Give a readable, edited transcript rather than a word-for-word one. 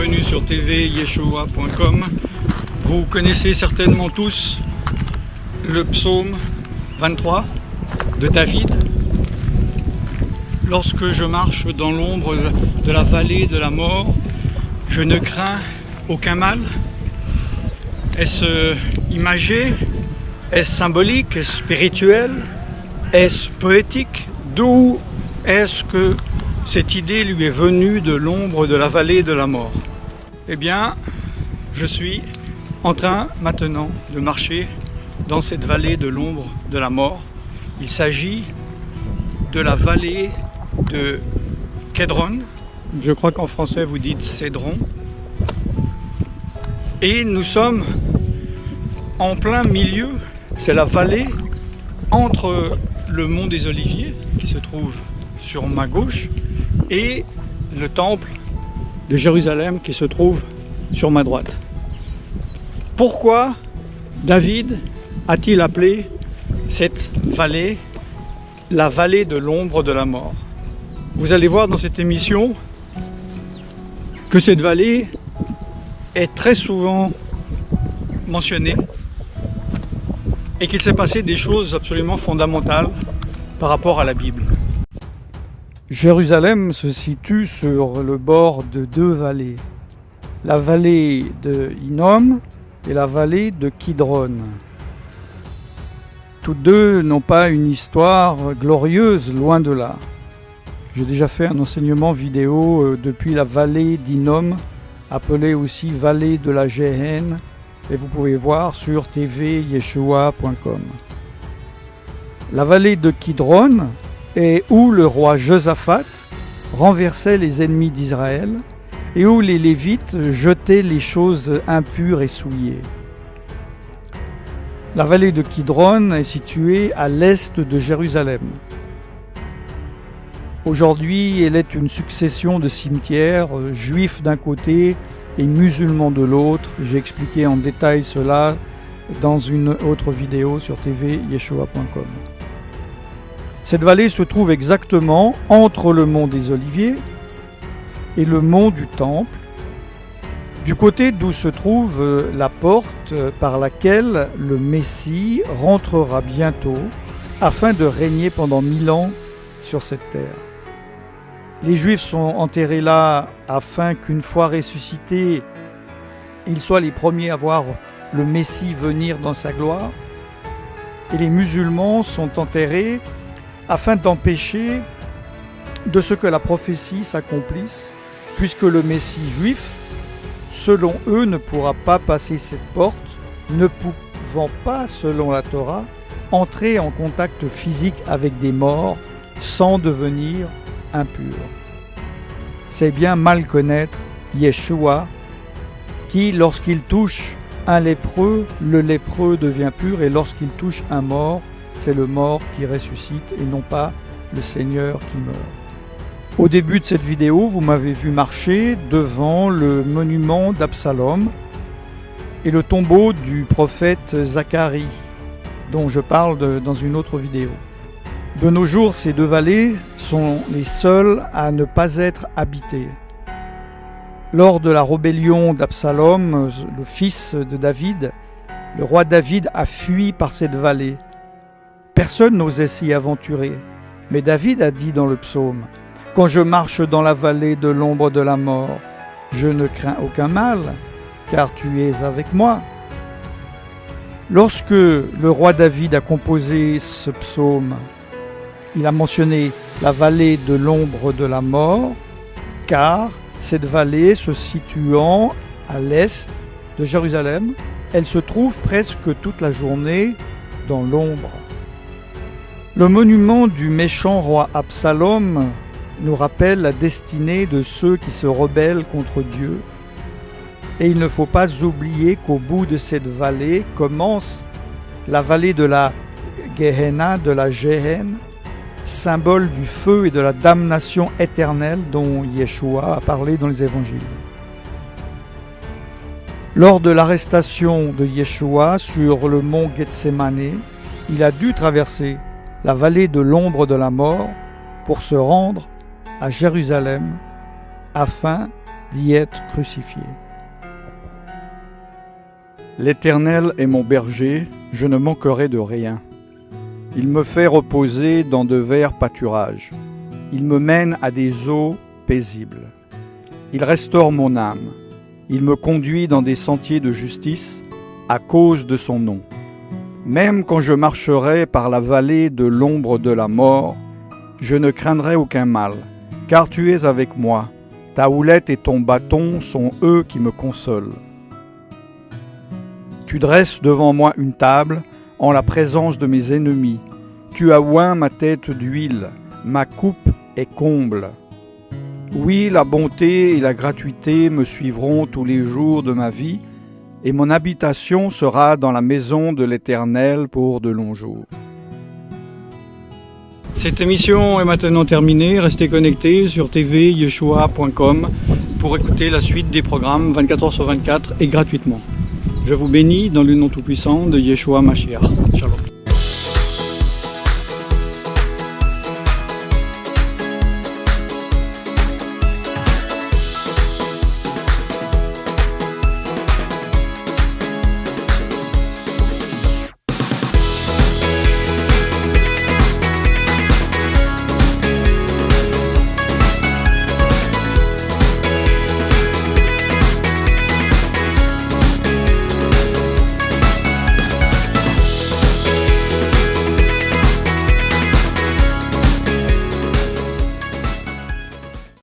bienvenue sur tvyeshua.com. Vous connaissez certainement tous le psaume 23 de David. Lorsque je marche dans l'ombre de la vallée de la mort, je ne crains aucun mal. Est-ce imagé? Est-ce symbolique? Est-ce spirituel? Est-ce poétique? D'où est-ce que cette idée lui est venue de l'ombre de la vallée de la mort? Eh bien, je suis en train maintenant de marcher dans cette vallée de l'ombre de la mort. Il s'agit de la vallée de Kédron. Je crois qu'en français vous dites Cédron. Et nous sommes en plein milieu. C'est la vallée entre le mont des Oliviers qui se trouve sur ma gauche et le temple de Jérusalem qui se trouve sur ma droite. Pourquoi David a-t-il appelé cette vallée la vallée de l'ombre de la mort? Vous allez voir dans cette émission que cette vallée est très souvent mentionnée et qu'il s'est passé des choses absolument fondamentales par rapport à la Bible. Jérusalem se situe sur le bord de deux vallées, la vallée de Hinnom et la vallée de Kidron. Toutes deux n'ont pas une histoire glorieuse, loin de là. J'ai déjà fait un enseignement vidéo depuis la vallée d'Hinnom, appelée aussi vallée de la Géhenne, et vous pouvez voir sur tvyeshua.com. La vallée de Kidron est où le roi Josaphat renversait les ennemis d'Israël et où les Lévites jetaient les choses impures et souillées. La vallée de Kidron est située à l'est de Jérusalem. Aujourd'hui, elle est une succession de cimetières, juifs d'un côté et musulmans de l'autre. J'ai expliqué en détail cela dans une autre vidéo sur tvyeshua.com. Cette vallée se trouve exactement entre le mont des Oliviers et le mont du Temple, du côté d'où se trouve la porte par laquelle le Messie rentrera bientôt afin de régner pendant 1000 ans sur cette terre. Les Juifs sont enterrés là afin qu'une fois ressuscités, ils soient les premiers à voir le Messie venir dans sa gloire. Et les musulmans sont enterrés afin d'empêcher de ce que la prophétie s'accomplisse, puisque le Messie juif, selon eux, ne pourra pas passer cette porte, ne pouvant pas, selon la Torah, entrer en contact physique avec des morts sans devenir impur. C'est bien mal connaître Yeshua qui, lorsqu'il touche un lépreux, le lépreux devient pur, et lorsqu'il touche un mort, c'est le mort qui ressuscite et non pas le Seigneur qui meurt. Au début de cette vidéo, vous m'avez vu marcher devant le monument d'Absalom et le tombeau du prophète Zacharie, dont je parle dans une autre vidéo. De nos jours, ces deux vallées sont les seules à ne pas être habitées. Lors de la rébellion d'Absalom, le fils de David, le roi David a fui par cette vallée. Personne n'osait s'y aventurer, mais David a dit dans le psaume « Quand je marche dans la vallée de l'ombre de la mort, je ne crains aucun mal, car tu es avec moi. » Lorsque le roi David a composé ce psaume, il a mentionné la vallée de l'ombre de la mort, car cette vallée se situant à l'est de Jérusalem, elle se trouve presque toute la journée dans l'ombre. Le monument du méchant roi Absalom nous rappelle la destinée de ceux qui se rebellent contre Dieu. Et il ne faut pas oublier qu'au bout de cette vallée commence la vallée de la Gehenna, de la Géhenne, symbole du feu et de la damnation éternelle dont Yeshua a parlé dans les évangiles. Lors de l'arrestation de Yeshua sur le mont Gethsémané, il a dû traverser la vallée de l'ombre de la mort pour se rendre à Jérusalem afin d'y être crucifié. L'Éternel est mon berger, je ne manquerai de rien. Il me fait reposer dans de verts pâturages. Il me mène à des eaux paisibles. Il restaure mon âme. Il me conduit dans des sentiers de justice à cause de son nom. Même quand je marcherai par la vallée de l'ombre de la mort, je ne craindrai aucun mal, car tu es avec moi. Ta houlette et ton bâton sont eux qui me consolent. Tu dresses devant moi une table en la présence de mes ennemis. Tu as oint ma tête d'huile, ma coupe est comble. Oui, la bonté et la gratuité me suivront tous les jours de ma vie, et mon habitation sera dans la maison de l'Éternel pour de longs jours. Cette émission est maintenant terminée. Restez connectés sur tvyeshua.com pour écouter la suite des programmes 24h/24 et gratuitement. Je vous bénis dans le nom tout-puissant de Yeshua Mashiach. Shalom.